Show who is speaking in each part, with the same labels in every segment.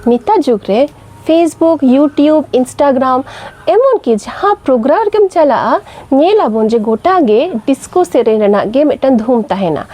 Speaker 1: निता जुग रे Facebook YouTube Instagram एमन की जहाँ प्रोग्राम के चला नेलाबन जे गोटा गे डिस्को सेरेन रेना गे मिटन धूम तहेना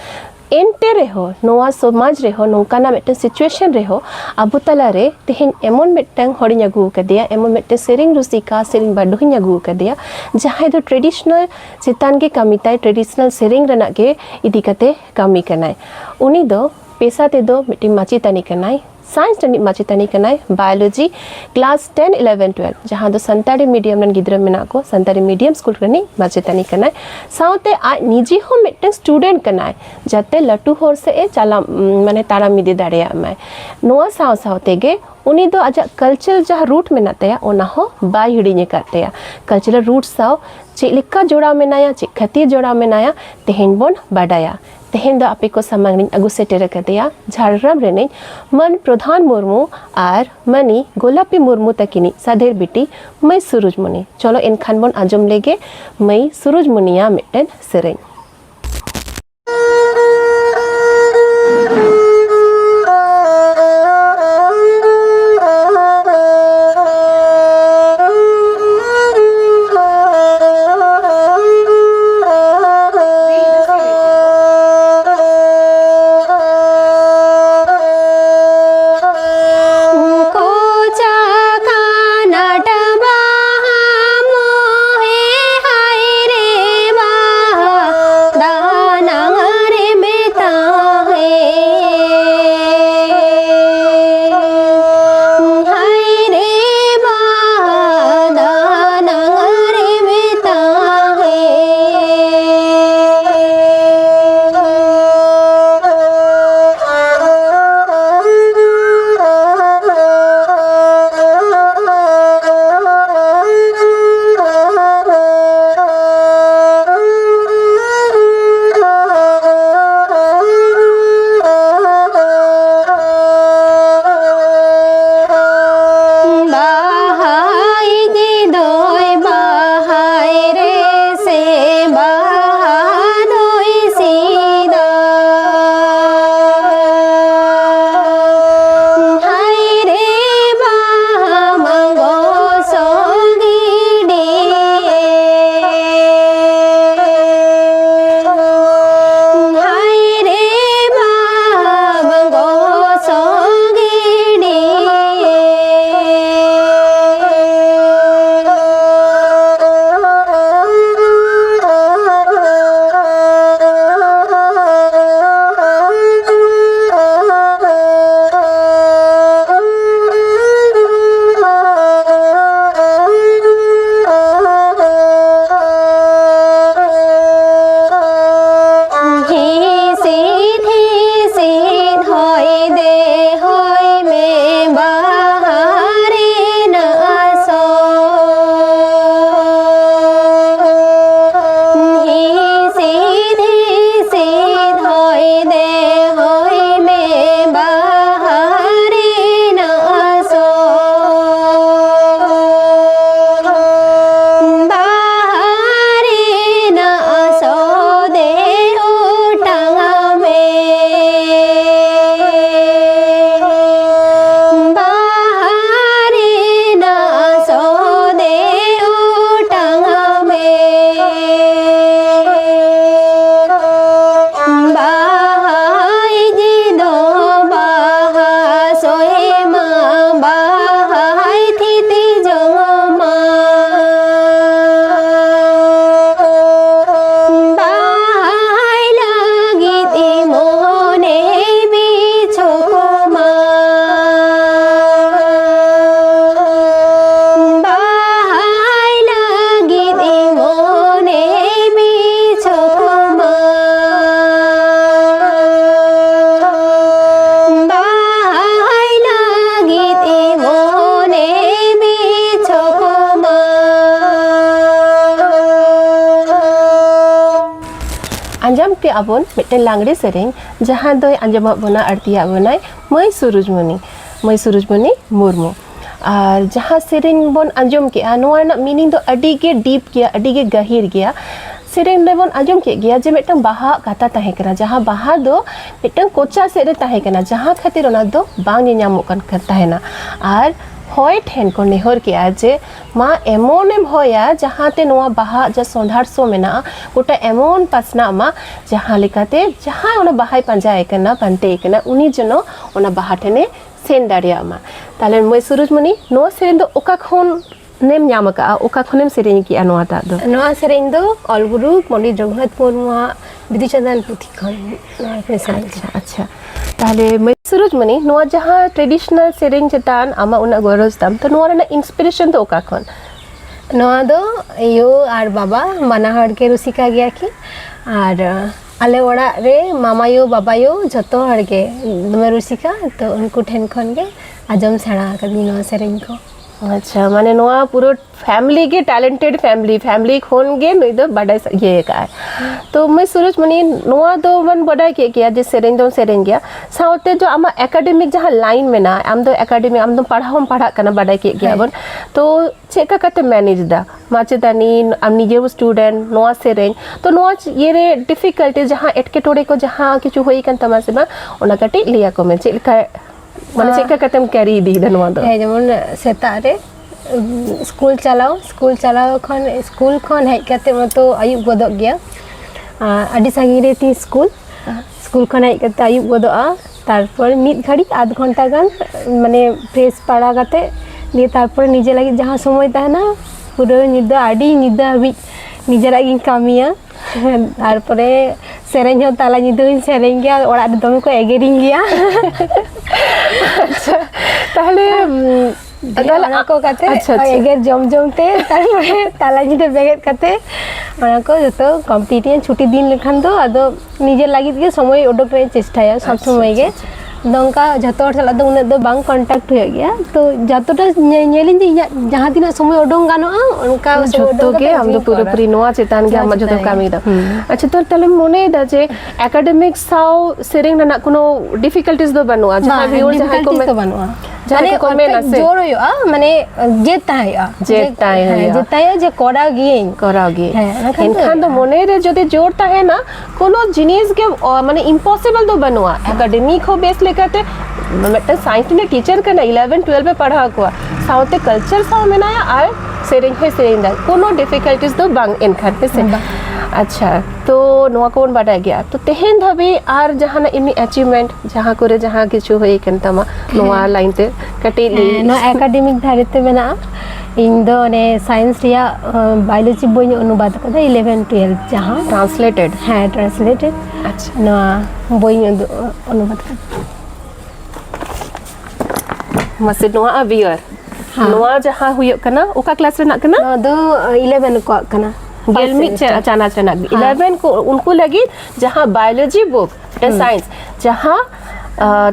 Speaker 1: एंटे रेहो नोआ समाज रेहो नौकाना मिटन सिचुएशन रेहो अबु तला रे तेहेन एमन मिटन हड़िन अगु कदिया एमन मिटन सेरिंग रुसिका सेरिंग बाडुहिन अगु कदिया जहाँ दो ट्रेडिशनल चितान के कमिताय ट्रेडिशनल सेरिंग रेना गे इदी कते कमी कनाय उनी दो पेशा ते दो मिटिन माचितानी कनाय साइंस टनिक माचितानी कनाय बायोलॉजी क्लास 10 11 12 जहाँ दो संताड़ी मीडियम रन गिद्रा मेना को संताड़ी मीडियम स्कूल रनी माचितानी कनाय साउते आ निजी हो मिटन स्टूडेंट कनाय जाते लटू होर से ए चला माने तारा मिदे दाड़ेया माय नोआ साव सावते गे उनी दो आजा कल्चर जहाँ रूट में नातेया ओना हो बाय हिड़िने करतेया कल्चरल रूट साव चिलिका जोड़ा मेनाया चे खती जोड़ा मेनाया तेहेन बोन बाडाया तेहेन दो आपे को समांगनी अगु सेटेर कदिया झारग्राम रेने मन प्रधान मुर्मू आर मनी गोलापी मुर्मू तकिनी साधेर बिटी मई सूरजमुनी चलो इन खान बोन आजम लेगे मई सूरजमुनिया मिटन सेरें अंजाम के आबोन मिट्टे लांगड़ी सेरें जहाँ दो अंजाम बोना आरतिया बोनाय मई सूरजमुनी मुर्मू और जहाँ सेरें बोन अंजम के मीनिंग दो अडी के डीप गया अडी के गहीर गया sereng lebon ajom ke gya je metang baha kata tahe kana jaha baha do metang kocha se re tahe kana jaha khatir ona do bang nyamuk kan tahena ar hoy ठेन को नेहर किया जे मा एमोन M होया जहाते नोआ बाहा जा सोंधार सो मेना गोटा एमोन पासना मा जहां लेकाते जहां ओना बाहाय पंजाय कना पंते कना उनी जनो ओना बाहा ठेने सेन दारिया मा ताले मय सुरुजमणि नो सेन दो ओका खन नेम ᱧᱟᱢ ओका खनेम सेरेኝ की अनवा ता दो
Speaker 2: नोआ सेरेኝ दो ऑलगुरु पंडित रघुनाथ मुर्मू विधिचंदन पुथी खन
Speaker 1: अच्छा ताले मय सुरुजमणि नोआ जहां ट्रेडिशनल सेरेኝ चेतान आमा उना गरज ताम तो नोआ रेना इंस्पिरेशन तो ओका खन
Speaker 2: नोआ दो यो आर बाबा बाना हड़ के रुसिका गया की आर आले ओड़ा रे मामा यो बाबा यो जतो हड़ के दमे रुसिका तो उनको ठेन खन के आजम सेणा कदी नोआ सेरेኝ को
Speaker 1: अच्छा माने नोआ पूरा फैमिली के टैलेंटेड फैमिली खोन गे नई दो बड़ा ये का तो मैं सुरुजमणि नोआ दो वन बड़ा के किया जे सेरेኝ दो सेरेኝ गया साउते जो आमा एकेडमिक जहां लाइन में ना आम दो एकेडमिक आम दो पढ़ा कना बड़ा के गया बन तो चेका कते मैनेज दा माचेदानी आम निजे स्टूडेंट नोआ सेरेኝ तो नोआ ये रे डिफिकल्टी जहां एटकेटोड़े को जहां किछु होई कन तमा से बा ओना कटी लिया को में चेका माने चेका कतम कैरी दी दनवा दो
Speaker 2: है जेमन सेता रे स्कूल चलाओ स्कूल खन हेज कते मतो आयुब गदक गया आदि संगी रे ती स्कूल खन हेज कते आयुब गदोआ तारपर मिद घड़ी आध घंटा गान माने फ्रेश पाड़ा कते दिए तारपर निजे लगी जहां समय तहना पूरा निदा आदि निदा हबी निजे लगी कामिया तारपरे सेरेኝ हो ताला निदो सेरेኝ गया ओड़ा दमे को एगेरिंग गया
Speaker 1: अच्छा ताहले
Speaker 2: अदला को कते एगेर जम ते तारपरे ताला निदो बेगेट कते ओना को जतो कम्प्लीट छुट्टी दिन लेखान दो आदो निजे लागि के समय ओडक रे चेष्टाया सब समय गे नंका जतो चला दो उन दो बांग कांटेक्ट हो गया तो जतोटा नेलिन जहां दिन समय ओडोंग गानो उनका
Speaker 1: जतो के हम तो पूरा पूरी नोआ चेतान के हम जतो कामी दा अच्छा तो तले मोने दा जे एकेडमिक साउ सेरेኝ ना कोनो डिफिकल्टीज दो बनवा जहां व्यूअर जहां को
Speaker 2: तो बनवा
Speaker 1: जाने को में ना से
Speaker 2: जोर होया माने जेता है जे कोरा गे
Speaker 1: एनखान दो मोने रे जदे जोर ताहे ना कोनो जिनिस के माने इम्पॉसिबल दो बनवा एकेडमिक हो बेस लेकाते मतलब साइंस ने टीचर का ना 11 12 पे पढ़ा को साउते कल्चर साउ में ना आए सेरेኝ है सेरेኝ दा कोनो डिफिकल्टीज दो बांग एनखान पे से अच्छा तो नोआ कोन बाडा गया तो तेहेन धबे आर जहां इनी अचीवमेंट जहां करे जहां किछु होई कनतमा नोआ लाइन ते कटे ली
Speaker 2: नो एकेडमिक धारते मेना इन दो ने साइंस रिया बायोलॉजी बोई अनुवाद कदा 11 12 जहां
Speaker 1: ट्रांसलेटेड
Speaker 2: है ट्रांसलेटेड अच्छा नो बोई अनुवाद कदा
Speaker 1: मसे नोआ अवियर नोआ जहां हुयो कना ओका क्लास रे ना कना
Speaker 2: दो 11 को कना
Speaker 1: गेलमी चाना 11 को उनको लगी जहां बायोलॉजी बुक साइंस जहां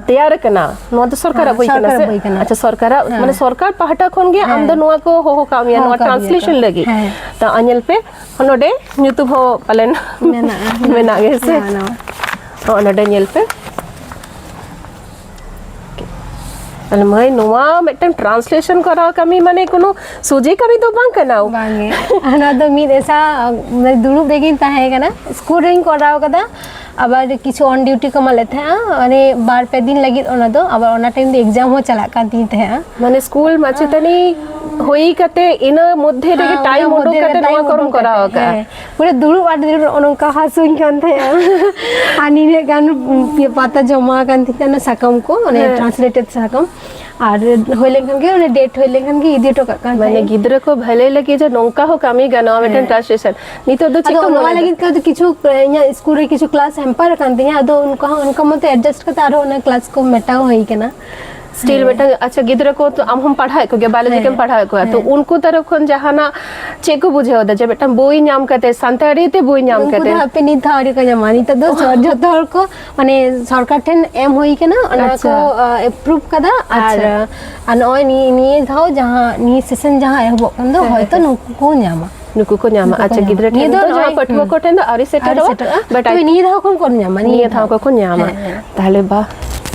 Speaker 1: तैयार कना नो तो सरकार बोई कना से अच्छा सरकार माने सरकार पहाटा खन गे आम दो नोआ को हो कामिया नोआ ट्रांसलेशन लगी त अनल पे हनोडे यूट्यूब हो पलन मेना गे से हनोडे नेल पे अल मय नोआ मेटन ट्रांसलेशन करा कमी माने कोनो सोजे कमी तो बांग कनाओ
Speaker 2: बांगे अना दो मी ऐसा दुरुब देगिन ताहे कना स्कूल रिंग कराओ कदा आबार किछु ऑन ड्यूटी को माले थे माने बार पे दिन लगी ओना दो आबार ओना टाइम दे एग्जाम हो चला का दिन थे
Speaker 1: माने स्कूल माचेतनी होई कते इन मध्य रे टाइम ओडो कते नोआ करम कराओ का
Speaker 2: पूरे दुरुब आड दिन ओनका हासुन कान थे आनी ने गान पाता जमा कान थे ना सकम को ओने ट्रांसलेटेड सकम आर होइले खान के ओने डेट होइले खान के इदि टका कान
Speaker 1: माने गिद्र को भले लगे जे नोंका हो कामी गाना मेटन ट्रांसलेशन नी तो दो
Speaker 2: चिको नोआ लगी का तो किछु स्कूल रे किछु क्लास हेम्पर कान थे अदो उनका मत एडजस्ट करता आरो ओने क्लास को मेटाओ होई केना स्टिल बेटा अच्छा गिद्र को तो हम पढ़ाए को बायोलॉजी के पढ़ाए को तो उनको तरफ खन जहाना चेक को बुझे होदा जे बेटा बोई नाम करते संताड़ी ते बोई नाम करते पे नि थाड़ी का जमानी त दो जतो हर को माने सरकार ठेन एम होई के ना ओना को अप्रूव कदा आर अन ओय नि धाओ जहां नि सेशन जहां एबो कंदो होयतो नुको को न्यामा अच्छा गिद्र ठेन तो जहां पटको को ठेन आरि सेटर बट नि धाओ कोन न्यामा नि धाओ को न्यामा ताले बा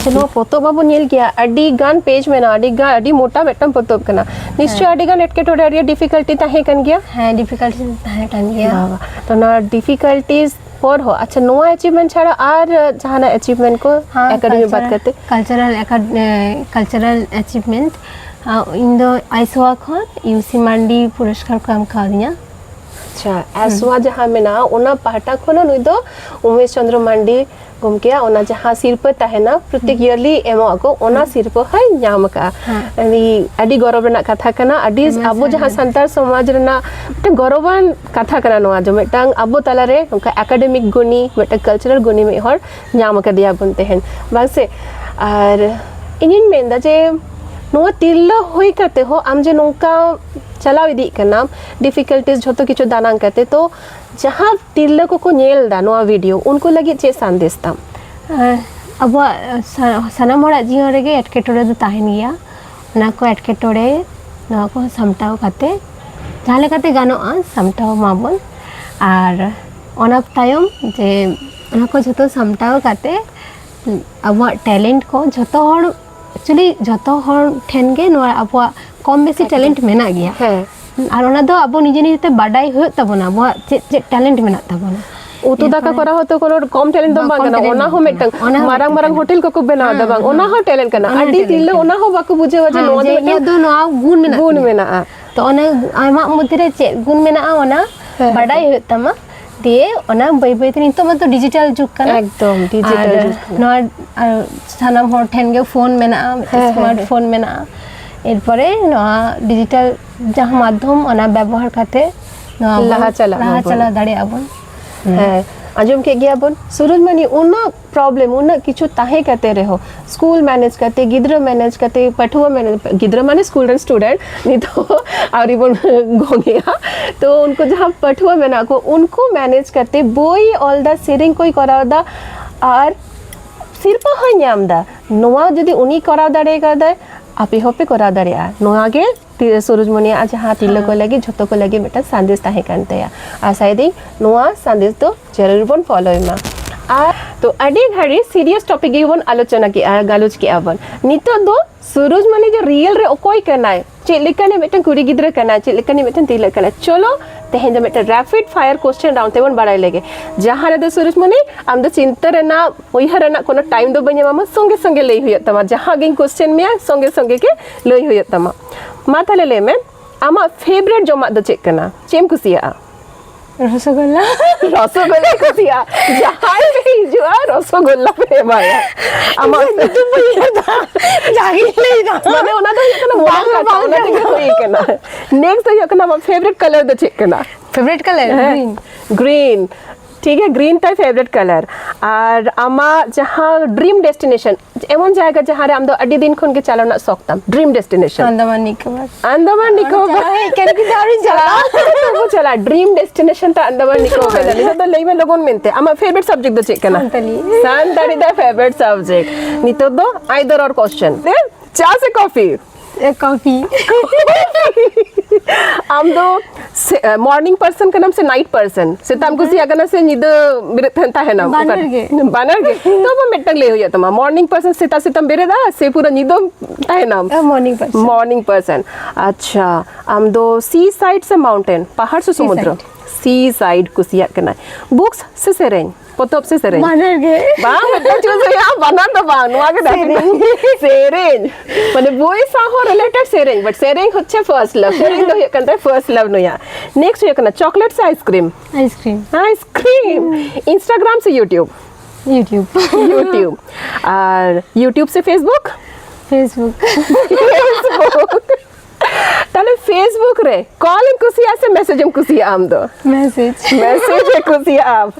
Speaker 1: ᱥᱮ ᱱᱚᱣᱟ ᱯᱚᱛᱚᱵ ᱵᱟᱵᱚᱱ ᱧᱮᱞ ᱜᱮᱭᱟ ᱟᱹᱰᱤ ᱜᱟᱱ ᱯᱮᱡᱽ ᱢᱮᱱᱟᱜᱼᱟ, ᱟᱹᱰᱤ ᱜᱟᱱ ᱟᱹᱰᱤ ᱢᱚᱴᱟ ᱢᱤᱫᱴᱟᱝ ᱯᱚᱛᱚᱵ ᱠᱟᱱᱟ, ᱱᱤᱥᱪᱚᱭ ᱟᱹᱰᱤ ᱜᱟᱱ ᱮᱴᱠᱮᱴᱚᱬᱮ ᱟᱹᱰᱤ ᱰᱤᱯᱷᱤᱠᱟल्टी ᱛᱟᱦᱮᱸ ᱠᱟᱱ ᱜᱮᱭᱟ?
Speaker 2: ᱦᱮᱸ ᱰᱤᱯᱷᱤᱠᱟल्टी ᱛᱟᱦᱮᱸ ᱠᱟᱱ ᱜᱮᱭᱟ।
Speaker 1: বাবা, তো নয়া ডিফিকাল্টিজ পর হো আচ্ছা নোয়া অ্যাচিভমেন্ট ছাড়া আর জাহানা অ্যাচিভমেন্ট কো একাডেমি বাদ করতে
Speaker 2: কালচারাল অ্যাচিভমেন্ট ᱤᱧ ᱫᱚ আইসোয়া ᱠᱷᱚᱱ ᱤউসি ᱢᱟᱱᱰᱤ ᱯᱩᱨᱚᱥᱠᱟᱨ ᱠᱚ ᱮᱢ ᱠᱟᱣᱫᱤᱧᱟ।
Speaker 1: अच्छा एसवा जहाँ में ना ओना पाटा खोना नुई दो उमेश चंद्र मांडी गमकेया ओना जहाँ सिरप ताहेना प्रत्येक ईयरली एमो को ओना सिरप है ᱧᱟᱢ का अनि अडी गौरव रना कथा कना अडी अबो जहाँ संतार समाज रना ते गौरवान कथा कना नोआ जो मिटांग अबो तालारे उनका एकेडमिक गुणी मिटा कल्चरल गुणी में हर ᱧᱟᱢ का दिया बनते हैं बासे और इनिन मेंदा जे नोआ तिल्ला होई करते हो आम जे नोका चलाव इदी कना डिफिकल्टीज झोतो किछु दानांग करते तो जहाँ तिल्ला को नेल दा नोआ वीडियो उनको लगे चे संदेश ताम
Speaker 2: अब सनाम हड़ा जीवन रेगे एटकेटोड़े दो ताहेन गया ना को एटकेटोड़े ना को सामटाव काते जहाँ लेकाते गानोआ सामटाव माबोन और ओना तायम जे ओना को झोतो सामटाव काते अब टैलेंट को झोतो हड़ एक्चुअली झोतो हड़ ठेन गे नोआ अब कम बेसी टैलेंट मेना गया
Speaker 1: है
Speaker 2: और ओना दो अब निजे निजे बाडाई हो तबना अब चे टैलेंट मेना तबना
Speaker 1: उतु दाका करा होतो कोनो कम टैलेंट दम बांगना ओना हो मेटंग मारंग मारंग होटल को बेना दबांग ओना हो टैलेंट कना अडी तिल्ला ओना हो बाको बुझे वजे नो
Speaker 2: दो नो गुण
Speaker 1: मेना
Speaker 2: तो ओना आमा मध्यरे चे गुण मेना ओना बाडाई हो तमा दिए ओना बाई बाई ते नितो मत डिजिटल जुग कना
Speaker 1: एकदम डिजिटल जुग
Speaker 2: नो सानाम हर ठेन गे फोन मेना स्मार्टफोन मेना एरपरे नो डिजिटल जहाँ माध्यम ओना व्यवहार करते नो
Speaker 1: लहा चला
Speaker 2: दाड़े आबन
Speaker 1: है आजम के गया बन सूरजमणि उना प्रॉब्लम उना किछु ताहे कहते रहो स्कूल मैनेज करते गिद्र मैनेज करते पठुआ मैनेज गिद्र माने स्कूल एंड स्टूडेंट नहीं तो और इवन गोंगेया तो उनको जहाँ पठुआ में ना को उनको मैनेज करते बोई ऑल द सेरिंग कोई कराव दा और सिर्फ हो ᱧᱟᱢ दा नोआ जदी उनी कराव दाड़े का दा आपे होपे कराव दाड़े नोआ गे सूरजमणि आज जहाँ तिल्ला को लगे झोतो को लगे बेटा संदेश ताहे कानते आ शायद नोआ संदेश तो जरूर बन फॉलो मा आ तो अडी घड़ी सीरियस टॉपिक गे बन आलोचना के गालोच के आबन नितो दो सूरजमणि जो रियल रे ओकोय कनाय चे लेकाने मेटन कुड़ी गिद्र कना चे लेकाने मेटन तिल्ला कना चलो तेहें जो मेटन रैपिड फायर क्वेश्चन राउंड तेवन बाड़ाय लेगे जहाँ रे दो सूरजमणि आम दो चिंता रेना उयहार रेना कोनो टाइम दो बन्या मामा संगे संगे लई हुय तमा जहाँ गे क्वेश्चन में संगे संगे के लई हुय तमा मा ताले ले में आमा फेवरेट जमा दो चेक कना चेम कुसिया
Speaker 2: रसगोल्ला
Speaker 1: रसगोल्ला कुसिया जहाँ रे हिजुआ रसगोल्ला पे माया आमा तो भैया जागी ले जा माने ओना दो कना मोड़ा का ओना के होई कना नेक्स्ट तो कना मा फेवरेट कलर दो चेक कना
Speaker 2: फेवरेट कलर
Speaker 1: ग्रीन ठीक है ग्रीन ताई फेवरेट कलर और आमा जहाँ ड्रीम डेस्टिनेशन एमन जाएगा जहाँ रे आम दो अड्डी दिन खन के चलाना सकता ड्रीम डेस्टिनेशन अंडमान निकोबार केन की दारी चला तो चला ड्रीम डेस्टिनेशन ता अंडमान निकोबार नहीं तो लई में लोगन मिलते आमा फेवरेट सब्जेक्ट दो चेक करना संताली दा फेवरेट सब्जेक्ट नहीं तो दो आइदर और क्वेश्चन चाय से कॉफी
Speaker 2: कॉफी
Speaker 1: हम दो मॉर्निंग पर्सन का नाम से नाइट पर्सन से तम कुछ अगर ना से निद बिरता है ना बानर के तो वो मेटक ले हुई तमा मॉर्निंग पर्सन से तम बिरदा से पूरा निदो है ना मॉर्निंग पर्सन अच्छा हम दो सी साइड से माउंटेन पहाड़ से समुद्र सी साइड कुसिया करना बुक्स से सेरेंग पोतोप से सेरेंग
Speaker 2: बानर के
Speaker 1: बांग बेटा चूज या बानर तो बांग नुआ के सेरेंग माने बॉय साहो रिलेटेड सेरेंग बट सेरेंग होच्छे फर्स्ट लव सेरेंग तो कंते फर्स्ट लव नुया नेक्स्ट ये करना चॉकलेट से आइसक्रीम इंस्टाग्राम से यूट्यूब और यूट्यूब से फेसबुक ताले फेसबुक रे कॉलिंग कुसिया से मैसेज कुसिया आम दो मैसेज कुसिया आप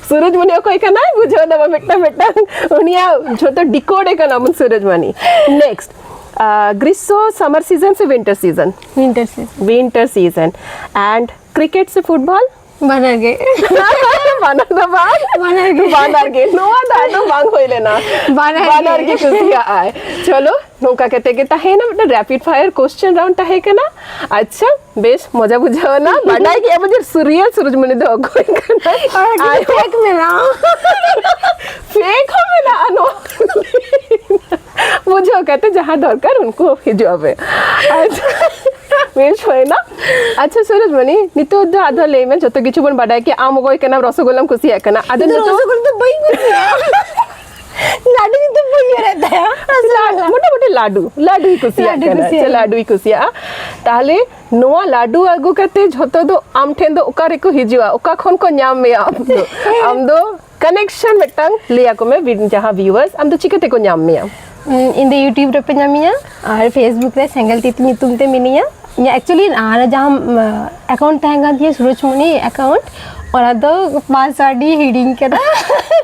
Speaker 1: सूरजमणि कोई का ना बुझो दबा बेटा उनिया जो तो डिकोड का नाम सूरजमणि नेक्स्ट ग्रीष्म समर सीजन से विंटर सीजन एंड क्रिकेट से फुटबॉल
Speaker 2: बानर गे
Speaker 1: बानर दा बांग बानर गे नोआ दा दो बांग होई लेना बानर गे कुसिया आए चलो नोका कहते के ताहे ना मतलब रैपिड फायर क्वेश्चन राउंड ताहे के ना अच्छा बेश मजा बुझाओ ना बाडाई के अब सूर्य सूरजमणि दो कोई करना आई फेक में ना फेक हो में ना नो बुझो कहते जहां दरकार उनको हिजोबे अच्छा बेश होय ना अच्छा सूरजमणि नितो द आधा ले में जतो किछु बन बाडाई के आम गोय के ना रसगोल्ला कुसिया के ना आधा रसगोल्ला तो बई कुसिया लाडू तो बढ़िया रहता है मोटे मोटे लाडू ही कुसिया लाडू ही कुसिया ताले नोआ लाडू आगु करते झतो दो आम ठेन दो ओका रे को हिजुआ ओका खन को ᱧᱟᱢ में आम दो कनेक्शन मिटंग लिया को में जहां व्यूअर्स आम दो चिकते को ᱧᱟᱢ में
Speaker 2: इन द यूट्यूब रे पे ᱧᱟᱢᱤया और फेसबुक रे सेंगल तीती ᱧᱩᱛᱩᱢ ते मिनिया एक्चुअली आना जहां अकाउंट तहंगा दिए सूरजमणि अकाउंट और दो पासवर्ड ही हिडिंग केदा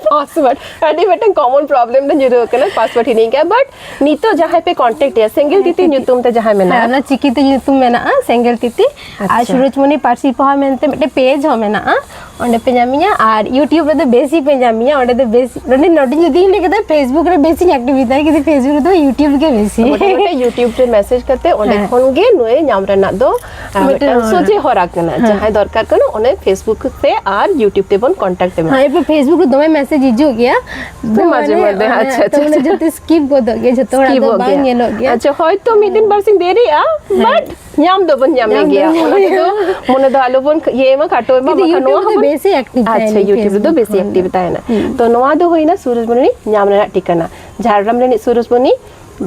Speaker 1: पासवर्ड अडी बेटे कॉमन प्रॉब्लम न जुरो कना पासवर्ड हिडिंग के बट नीतो जहां पे कांटेक्ट है सिंगल तीती ᱧᱩᱛᱩᱢ ते जहां में ना
Speaker 2: ना चिकिते ᱧᱩᱛᱩᱢ में ना सिंगल तीती और सूरजमणि पारसी पहा मेनते मिटे पेज हो में ना ओंडे पे ᱧᱟᱢᱤया और यूट्यूब रे दो बेसी पे ᱧᱟᱢᱤया ओंडे दो बेसी रोने नोटिस जदी ने केदा फेसबुक रे बेसी एक्टिविटी है कि फेसबुक रे दो यूट्यूब के बेसी
Speaker 1: मोटे यूट्यूब रे मैसेज करते ओंडे फोन गे नोए ᱧᱟᱢ ᱨᱮᱱᱟᱜ दो सोजे होरा कना जहां दरकार कनो ओने फेसबुक पे और यूट्यूब पे बन कांटेक्ट में
Speaker 2: हां पे फेसबुक रे दमे मैसेज हिजो गया
Speaker 1: तो माजे मदे अच्छा
Speaker 2: तो ने जते स्किप गो दो गया जतो रा बांग नेलो गया
Speaker 1: अच्छा होय तो मिदिन बारसिंग देरी आ बट ᱧᱟᱢ दो बन ᱧᱟᱢ गया मोने दो आलो बन ये मा काटो मा
Speaker 2: यूट्यूब रे बेसी एक्टिव है
Speaker 1: अच्छा यूट्यूब दो बेसी एक्टिव ताय ना तो नोआ दो होइना सूरजमणि ᱧᱟᱢ ᱨᱮᱱᱟᱜ ᱴᱷᱤᱠᱟᱹᱱᱟ ঝাড়গ্রাম ᱨᱮᱱᱤᱡ सूरजमणि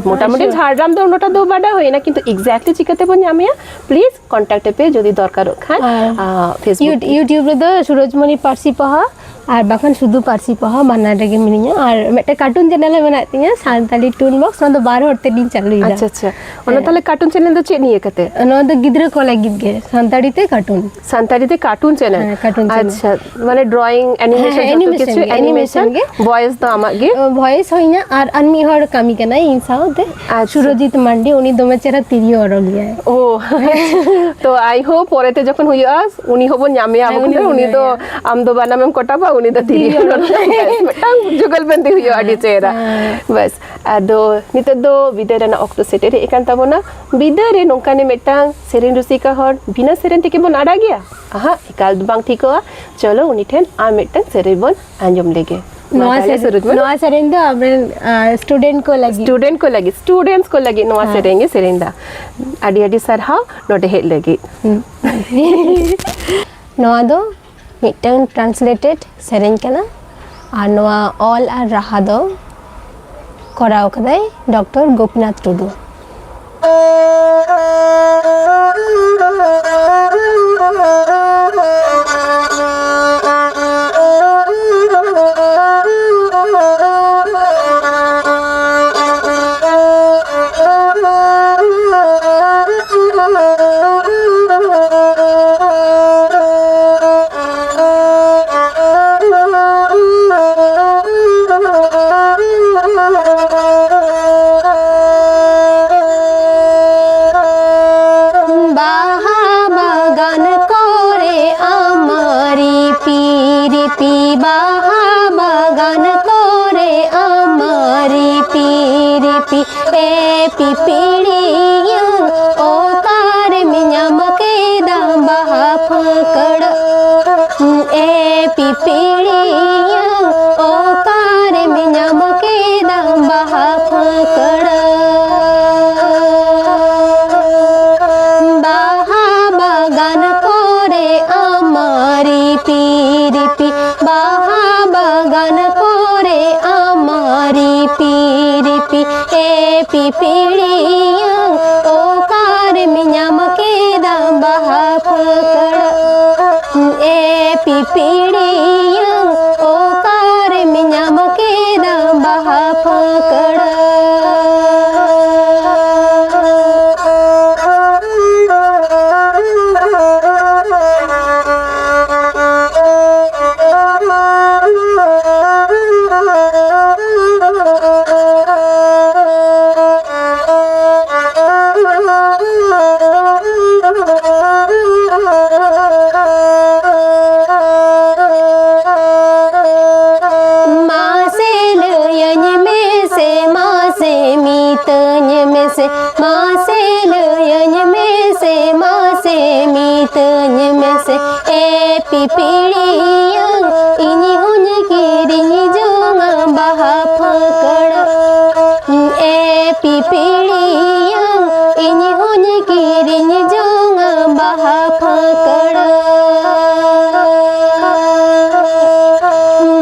Speaker 1: मोटामुटी झाड़ग्राम दो नोटा दो बाडा होय ना किंतु एग्जैक्टली चिकते बन ᱧᱟᱢᱮᱭᱟ प्लीज कांटेक्ट पे जदी दरकार खान फेसबुक
Speaker 2: यूट्यूब रे दो सूरजमणि पारसी पहा और बाखान शुद्ध पारसी पहा बानार रे मिनिया और मेटे कार्टून चैनल मेना तिया सानताली टून बॉक्स न दो 12 हरते दिन चालू इदा
Speaker 1: अच्छा अच्छा ओना ताले कार्टून चैनल दो चे निये कते
Speaker 2: न दो गिद्र को लागिद गे सानताली ते कार्टून चैनल
Speaker 1: अच्छा माने ड्राइंग एनिमेशन किछु एनिमेशन गे वॉइस दो आमा गे
Speaker 2: वॉइस होइना और अन्मी हर कामी केना इन साउते सुरजीत मांडी उनी दोमे चेरा तिरियो ओरलिया
Speaker 1: ओ तो आई होप पोरेते जखन हुइया उनी होबो ᱧᱟᱢᱮᱭᱟ उनी तो आम दो बाना में कोटाबा उनी द तिरियो मिटांग जुगल बंदी हुइया अडी चेरा बस आदो निते दो विदे रेना ऑक्टो सेटे रे एकान ताबोना विदे रे नोंकाने मिटांग सेरेन रुसिका हर बिना सेरेन तेके बन आडा गया आहा एकाल बांग ठीकवा चलो उनी ठेन आ मिटांग सेरेन बन आंजम लेगे
Speaker 2: नोआ सेरेन दो अपने
Speaker 1: स्टूडेंट्स को लगी नोआ सेरेंगे सेरेंदा आडी आडी सरहा नोटे हेड लगी
Speaker 2: नोआ दो मिटन ट्रांसलेटेड सेरेन केना और नोआ ऑल और राहा दो कराव कदाय डॉक्टर गोपीनाथ टुडू मासे लयन में से मासे मीतन में से ए पिपीड़ियं इनी हुन किरिनी जोंगा बहा फकड़ ए पिपीड़ियं इनी हुन किरिनी जोंगा बहा फकड़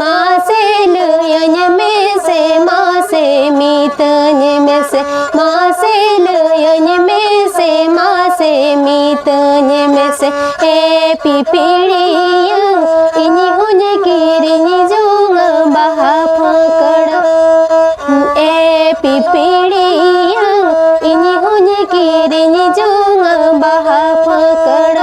Speaker 2: मासे लयन में से मासे मीतन में से मासे लयन में से मासे मीतन में से ए पिपीड़ियं इनी हुन किरिनी जोंगा बहा फकड़ ए पिपीड़ियं इनी हुन किरिनी जोंगा बहा फकड़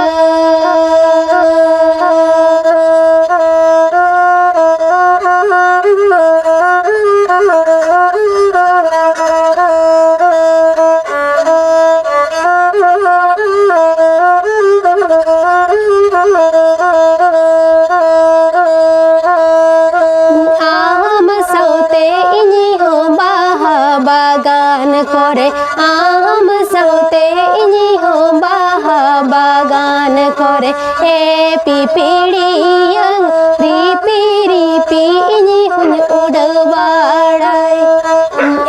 Speaker 2: आम सौते इनी हो बाहा बागान करे आम सौते इनी हो बाहा बागान करे ए पिपीड़ियं रिपी रिपी इनी हुन उड़वाड़ाय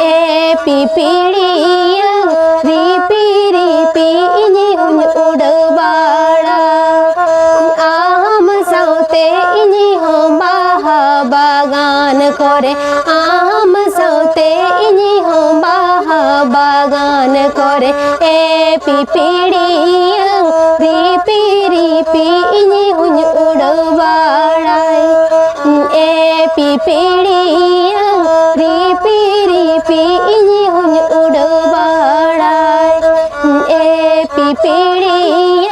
Speaker 2: ए पिपीड़ियं रिपी रिपी इनी हुन उड़वाड़ा आम सौते इनी हो बाहा बागान करे आम सौते इनी हो बाहा बागान करे ए पिपीड़ियं रिपी रिपी इनी हुन उड़वाड़ाय ए पिपीड़ियं रिपी रिपी इनी हुन उड़वाड़ाय ए पिपीड़ियं